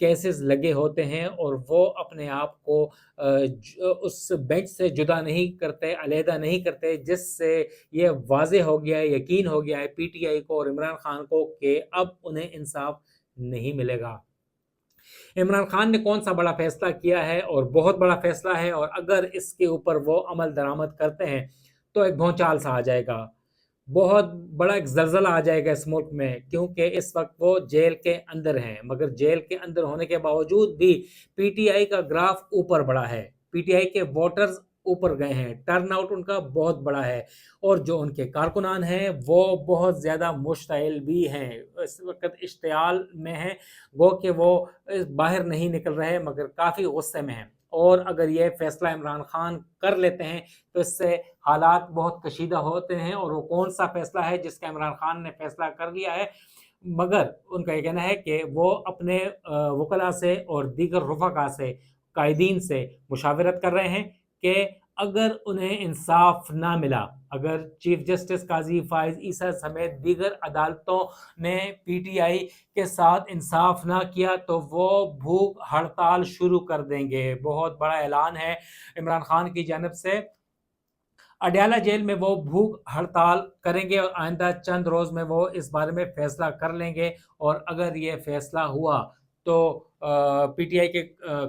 Cases لگے ہوتے ہیں اور وہ اپنے آپ کو اس بینچ سے جدا نہیں کرتے، علیحدہ نہیں کرتے، جس سے یہ واضح ہو گیا ہے، یقین ہو گیا ہے پی ٹی آئی کو اور عمران خان کو کہ اب انہیں انصاف نہیں ملے گا۔ عمران خان نے کون سا بڑا فیصلہ کیا ہے اور بہت بڑا فیصلہ ہے، اور اگر اس کے اوپر وہ عمل درآمد کرتے ہیں تو ایک بھونچال سا آ جائے گا، بہت بڑا ایک زلزلہ آ جائے گا اس ملک میں، کیونکہ اس وقت وہ جیل کے اندر ہیں، مگر جیل کے اندر ہونے کے باوجود بھی پی ٹی آئی کا گراف اوپر بڑھا ہے، پی ٹی آئی کے ووٹرز اوپر گئے ہیں، ٹرن آؤٹ ان کا بہت بڑا ہے، اور جو ان کے کارکنان ہیں وہ بہت زیادہ مشتعل بھی ہیں، اس وقت اشتعال میں ہیں، گو کہ وہ باہر نہیں نکل رہے مگر کافی غصے میں ہیں، اور اگر یہ فیصلہ عمران خان کر لیتے ہیں تو اس سے حالات بہت کشیدہ ہوتے ہیں، اور وہ کون سا فیصلہ ہے جس کا عمران خان نے فیصلہ کر لیا ہے، مگر ان کا یہ کہنا ہے کہ وہ اپنے وکلاء سے اور دیگر رفقا سے، قائدین سے مشاورت کر رہے ہیں کہ اگر انہیں انصاف نہ ملا، اگر چیف جسٹس قاضی فائز عیسیٰ سمیت دیگر عدالتوں نے پی ٹی آئی کے ساتھ انصاف نہ کیا تو وہ بھوک ہڑتال شروع کر دیں گے۔ بہت بڑا اعلان ہے عمران خان کی جانب سے، اڈیالہ جیل میں وہ بھوک ہڑتال کریں گے اور آئندہ چند روز میں وہ اس بارے میں فیصلہ کر لیں گے، اور اگر یہ فیصلہ ہوا تو پی ٹی آئی کے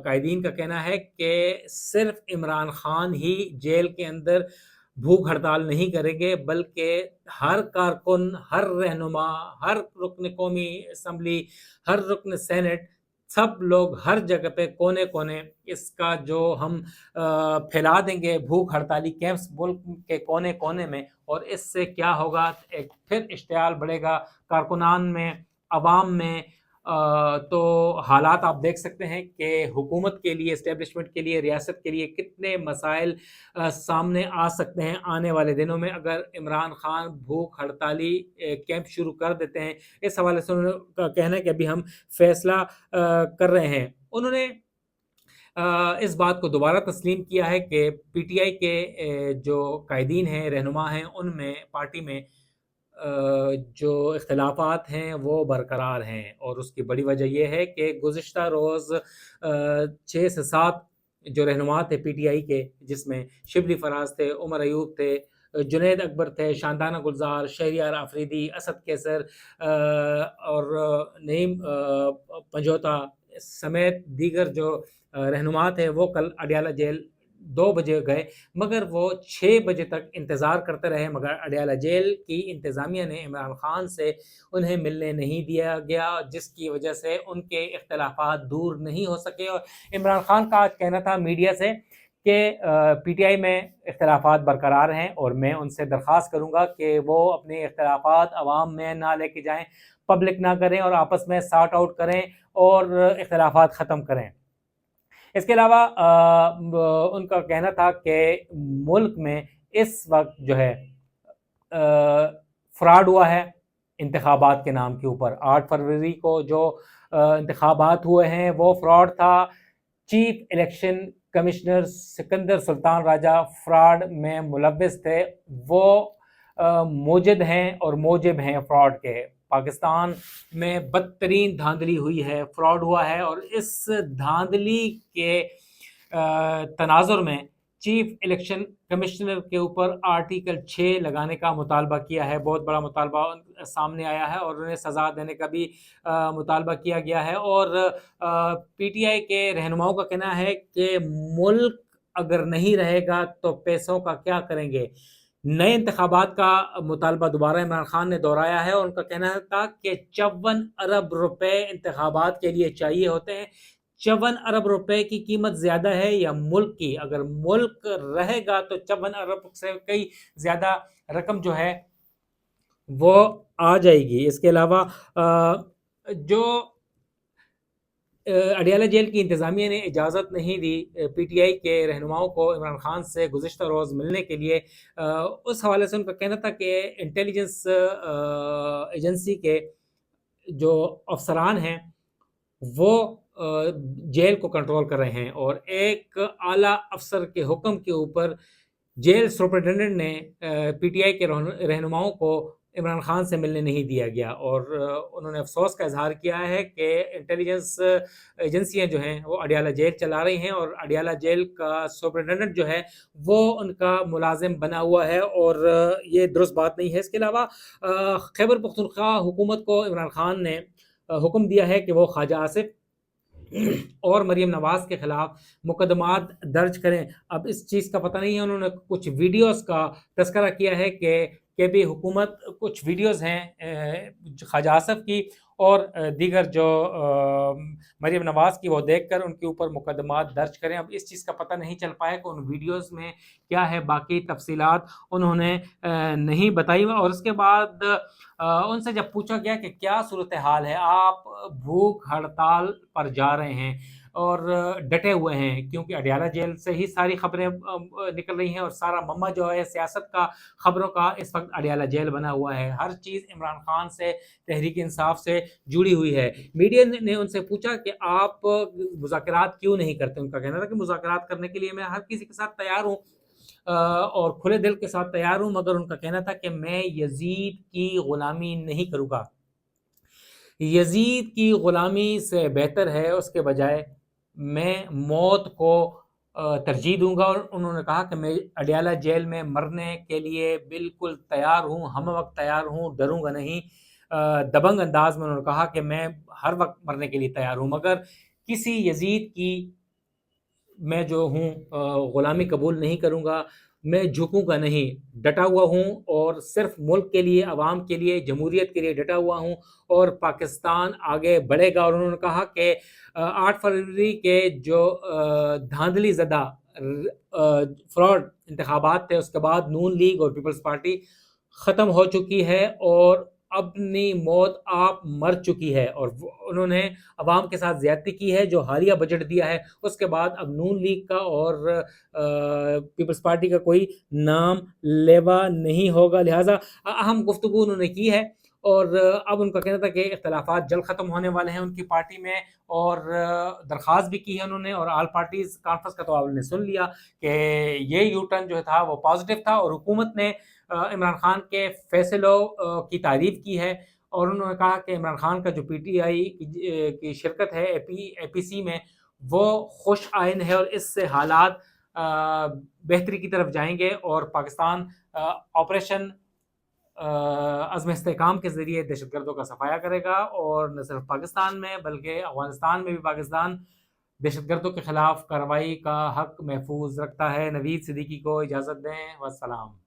قائدین کا کہنا ہے کہ صرف عمران خان ہی جیل کے اندر بھوک ہڑتال نہیں کریں گے، بلکہ ہر کارکن، ہر رہنما، ہر رکن قومی اسمبلی، ہر رکن سینٹ، سب لوگ ہر جگہ پہ کونے کونے اس کا جو ہم پھیلا دیں گے بھوک ہڑتالی کیمپس ملک کے کونے کونے میں، اور اس سے کیا ہوگا، ایک پھر اشتعال بڑھے گا کارکنان میں، عوام میں، تو حالات آپ دیکھ سکتے ہیں کہ حکومت کے لیے، اسٹیبلشمنٹ کے لیے، ریاست کے لیے کتنے مسائل سامنے آ سکتے ہیں آنے والے دنوں میں اگر عمران خان بھوک ہڑتالی کیمپ شروع کر دیتے ہیں۔ اس حوالے سے انہوں کا کہنا ہے کہ ابھی ہم فیصلہ کر رہے ہیں۔ انہوں نے اس بات کو دوبارہ تسلیم کیا ہے کہ پی ٹی آئی کے جو قائدین ہیں، رہنما ہیں، ان میں پارٹی میں جو اختلافات ہیں وہ برقرار ہیں، اور اس کی بڑی وجہ یہ ہے کہ گزشتہ روز 6 سے 7 جو رہنما تھے پی ٹی آئی کے، جس میں شبلی فراز تھے، عمر ایوب تھے، جنید اکبر تھے، شاندانہ گلزار، شہریار آفریدی، اسد کیسر اور نعیم پنجوتا سمیت دیگر جو رہنما تھے، وہ کل اڈیالہ جیل 2 بجے گئے، مگر وہ 6 بجے تک انتظار کرتے رہے، مگر اڈیالہ جیل کی انتظامیہ نے عمران خان سے انہیں ملنے نہیں دیا گیا، جس کی وجہ سے ان کے اختلافات دور نہیں ہو سکے، اور عمران خان کا آج کہنا تھا میڈیا سے کہ پی ٹی آئی میں اختلافات برقرار ہیں، اور میں ان سے درخواست کروں گا کہ وہ اپنے اختلافات عوام میں نہ لے کے جائیں، پبلک نہ کریں، اور آپس میں سارٹ آؤٹ کریں اور اختلافات ختم کریں۔ اس کے علاوہ ان کا کہنا تھا کہ ملک میں اس وقت جو ہے فراڈ ہوا ہے انتخابات کے نام کے اوپر۔ 8 فروری کو جو انتخابات ہوئے ہیں وہ فراڈ تھا، چیف الیکشن کمشنر سکندر سلطان راجہ فراڈ میں ملوث تھے، وہ موجد ہیں اور موجب ہیں فراڈ کے۔ پاکستان میں بدترین دھاندلی ہوئی ہے، فراڈ ہوا ہے، اور اس دھاندلی کے تناظر میں چیف الیکشن کمشنر کے اوپر آرٹیکل 6 لگانے کا مطالبہ کیا ہے، بہت بڑا مطالبہ سامنے آیا ہے، اور انہیں سزا دینے کا بھی مطالبہ کیا گیا ہے، اور پی ٹی آئی کے رہنماؤں کا کہنا ہے کہ ملک اگر نہیں رہے گا تو پیسوں کا کیا کریں گے۔ نئے انتخابات کا مطالبہ دوبارہ عمران خان نے دہرایا ہے، اور ان کا کہنا تھا کہ 54 ارب روپے انتخابات کے لیے چاہیے ہوتے ہیں۔ 54 ارب روپے کی قیمت زیادہ ہے یا ملک کی؟ اگر ملک رہے گا تو 54 ارب سے کئی زیادہ رقم جو ہے وہ آ جائے گی۔ اس کے علاوہ جو اڈیالہ جیل کی انتظامیہ نے اجازت نہیں دی پی ٹی آئی کے رہنماؤں کو عمران خان سے گزشتہ روز ملنے کے لیے، اس حوالے سے ان کا کہنا تھا کہ انٹیلیجنس ایجنسی کے جو افسران ہیں وہ جیل کو کنٹرول کر رہے ہیں، اور ایک اعلیٰ افسر کے حکم کے اوپر جیل سپرنٹینڈنٹ نے پی ٹی آئی کے رہنماؤں کو عمران خان سے ملنے نہیں دیا گیا، اور انہوں نے افسوس کا اظہار کیا ہے کہ انٹیلیجنس ایجنسیاں جو ہیں وہ اڈیالہ جیل چلا رہی ہیں، اور اڈیالہ جیل کا سپرنٹینڈنٹ جو ہے وہ ان کا ملازم بنا ہوا ہے، اور یہ درست بات نہیں ہے۔ اس کے علاوہ خیبر پختونخوا حکومت کو عمران خان نے حکم دیا ہے کہ وہ خواجہ آصف اور مریم نواز کے خلاف مقدمات درج کریں۔ اب اس چیز کا پتہ نہیں ہے، انہوں نے کچھ ویڈیوز کا تذکرہ کیا ہے کہ بھی حکومت کچھ ویڈیوز ہیں خواجہ آصف کی اور دیگر جو مریم نواز کی، وہ دیکھ کر ان کے اوپر مقدمات درج کریں۔ اب اس چیز کا پتہ نہیں چل پایا کہ ان ویڈیوز میں کیا ہے، باقی تفصیلات انہوں نے نہیں بتائی۔ اور اس کے بعد ان سے جب پوچھا گیا کہ کیا صورتحال ہے، آپ بھوک ہڑتال پر جا رہے ہیں اور ڈٹے ہوئے ہیں، کیونکہ اڈیالہ جیل سے ہی ساری خبریں نکل رہی ہیں، اور سارا مما جو ہے سیاست کا، خبروں کا، اس وقت اڈیالہ جیل بنا ہوا ہے۔ ہر چیز عمران خان سے، تحریک انصاف سے جڑی ہوئی ہے۔ میڈیا نے ان سے پوچھا کہ آپ مذاکرات کیوں نہیں کرتے؟ ان کا کہنا تھا کہ مذاکرات کرنے کے لیے میں ہر کسی کے ساتھ تیار ہوں اور کھلے دل کے ساتھ تیار ہوں، مگر ان کا کہنا تھا کہ میں یزید کی غلامی نہیں کروں گا۔ یزید کی غلامی سے بہتر ہے اس کے بجائے میں موت کو ترجیح دوں گا، اور انہوں نے کہا کہ میں اڈیالہ جیل میں مرنے کے لیے بالکل تیار ہوں، ہم وقت تیار ہوں، ڈروں گا نہیں۔ دبنگ انداز میں انہوں نے کہا کہ میں ہر وقت مرنے کے لیے تیار ہوں، مگر کسی یزید کی میں جو ہوں غلامی قبول نہیں کروں گا، میں جھکوں گا نہیں، ڈٹا ہوا ہوں، اور صرف ملک کے لیے، عوام کے لیے، جمہوریت کے لیے ڈٹا ہوا ہوں، اور پاکستان آگے بڑھے گا۔ اور انہوں نے کہا کہ 8 فروری کے جو دھاندلی زدہ فراڈ انتخابات تھے، اس کے بعد نون لیگ اور پیپلز پارٹی ختم ہو چکی ہے، اور اپنی موت آپ مر چکی ہے، اور انہوں نے عوام کے ساتھ زیادتی کی ہے۔ جو حالیہ بجٹ دیا ہے اس کے بعد اب نون لیگ کا اور پیپلز پارٹی کا کوئی نام لیوا نہیں ہوگا، لہٰذا اہم گفتگو انہوں نے کی ہے، اور اب ان کا کہنا تھا کہ اختلافات جلد ختم ہونے والے ہیں ان کی پارٹی میں، اور درخواست بھی کی ہے انہوں نے، اور آل پارٹیز کانفرنس کا تو آپ نے سن لیا کہ یہ یو ٹرن جو تھا وہ پازیٹیو تھا، اور حکومت نے عمران خان کے فیصلوں کی تعریف کی ہے، اور انہوں نے کہا کہ عمران خان کا جو پی ٹی آئی کی شرکت ہے اے پی سی میں، وہ خوش آئند ہے، اور اس سے حالات بہتری کی طرف جائیں گے، اور پاکستان آپریشن عزم استحکام کے ذریعے دہشت گردوں کا صفایا کرے گا، اور نہ صرف پاکستان میں بلکہ افغانستان میں بھی پاکستان دہشت گردوں کے خلاف کارروائی کا حق محفوظ رکھتا ہے۔ نوید صدیقی کو اجازت دیں، والسلام۔